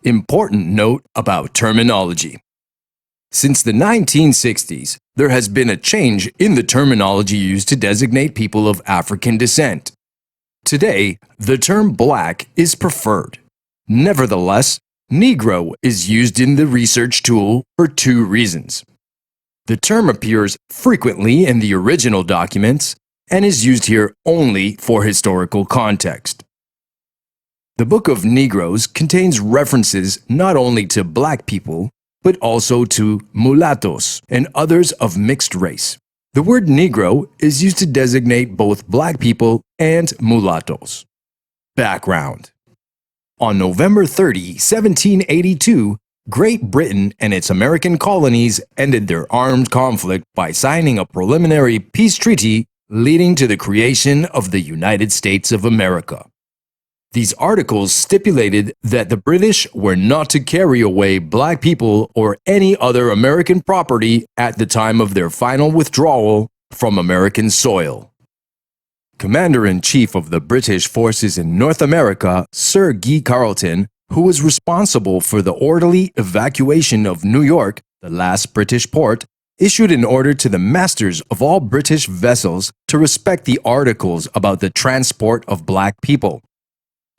Important note about terminology. Since the 1960s, there has been a change in the terminology used to designate people of African descent. Today, the term black is preferred. Nevertheless, Negro is used in the research tool for two reasons. The term appears frequently in the original documents and is used here only for historical context. The Book of Negroes contains references not only to black people, but also to mulattoes and others of mixed race. The word Negro is used to designate both black people and mulattoes. Background: on November 30, 1782, Great Britain and its American colonies ended their armed conflict by signing a preliminary peace treaty leading to the creation of the United States of America. These articles stipulated that the British were not to carry away black people or any other American property at the time of their final withdrawal from American soil. Commander-in-Chief of the British forces in North America, Sir Guy Carleton, who was responsible for the orderly evacuation of New York, the last British port, issued an order to the masters of all British vessels to respect the articles about the transport of black people.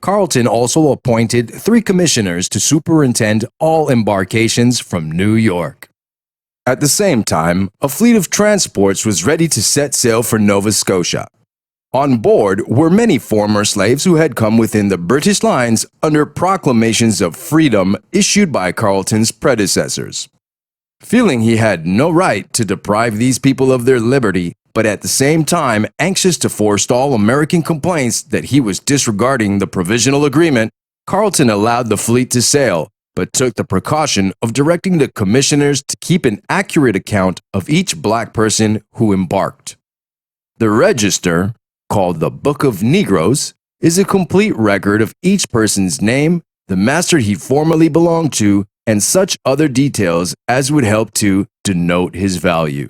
Carleton also appointed 3 commissioners to superintend all embarkations from New York. At the same time, a fleet of transports was ready to set sail for Nova Scotia. On board were many former slaves who had come within the British lines under proclamations of freedom issued by Carleton's predecessors. Feeling he had no right to deprive these people of their liberty, but at the same time anxious to forestall American complaints that he was disregarding the provisional agreement, Carleton allowed the fleet to sail, but took the precaution of directing the commissioners to keep an accurate account of each black person who embarked. The register, called the Book of Negroes, is a complete record of each person's name, the master he formerly belonged to, and such other details as would help to denote his value.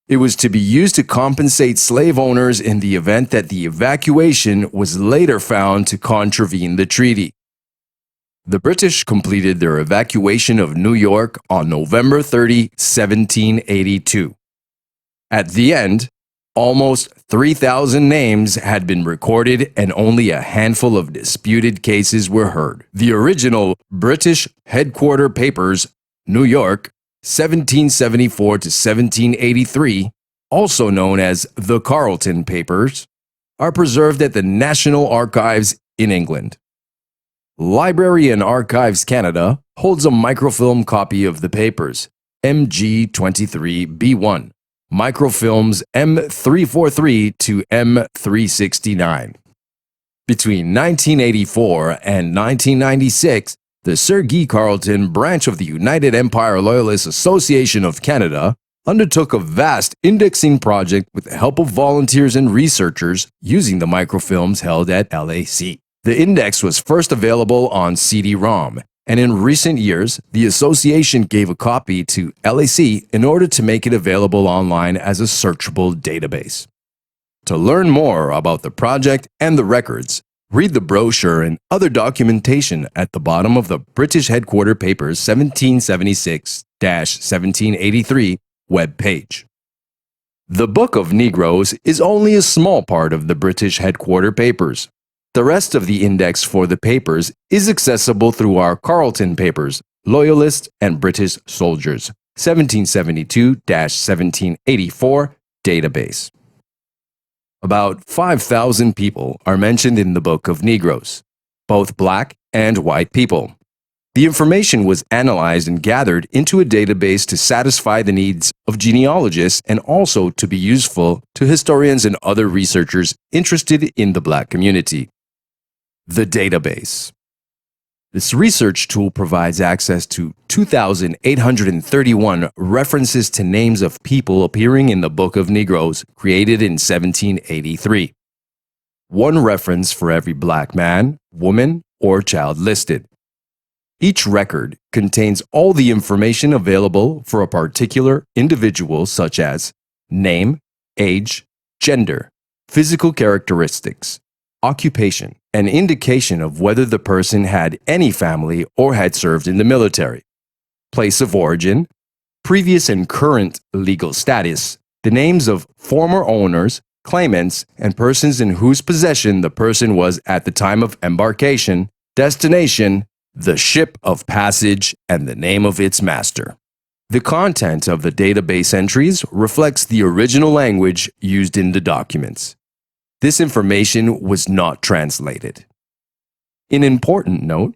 It was to be used to compensate slave owners in the event that the evacuation was later found to contravene the treaty. The British completed their evacuation of New York on November 30, 1782. At the end, almost 3,000 names had been recorded and only a handful of disputed cases were heard. The original British Headquarter Papers, New York, 1774 to 1783, also known as the Carleton Papers, are preserved at the National Archives in England. Library and Archives Canada holds a microfilm copy of the papers, MG23B1, microfilms M343 to M369. Between 1984 and 1996, the Sir Guy Carleton branch of the United Empire Loyalist Association of Canada undertook a vast indexing project with the help of volunteers and researchers using the microfilms held at LAC. The index was first available on CD-ROM, and in recent years, the association gave a copy to LAC in order to make it available online as a searchable database. To learn more about the project and the records, read the brochure and other documentation at the bottom of the British Headquarter Papers 1776-1783 webpage. The Book of Negroes is only a small part of the British Headquarter Papers. The rest of the index for the papers is accessible through our Carleton Papers, Loyalists and British Soldiers, 1772-1784 database. About 5,000 people are mentioned in the Book of Negroes, both black and white people. The information was analyzed and gathered into a database to satisfy the needs of genealogists and also to be useful to historians and other researchers interested in the black community. The database. This research tool provides access to 2,831 references to names of people appearing in the Book of Negroes, created in 1783. One reference for every black man, woman, or child listed. Each record contains all the information available for a particular individual, such as name, age, gender, physical characteristics, occupation, an indication of whether the person had any family or had served in the military, place of origin, previous and current legal status, the names of former owners, claimants, and persons in whose possession the person was at the time of embarkation, destination, the ship of passage, and the name of its master. The content of the database entries reflects the original language used in the documents. This information was not translated. An important note: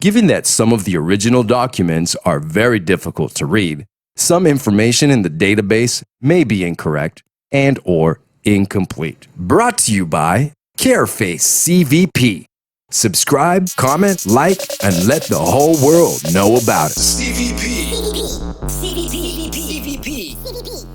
given that some of the original documents are very difficult to read, some information in the database may be incorrect and/or incomplete. Brought to you by Careface CVP. Subscribe, comment, like, and let the whole world know about us. CVP. CVP. CVP. CVP.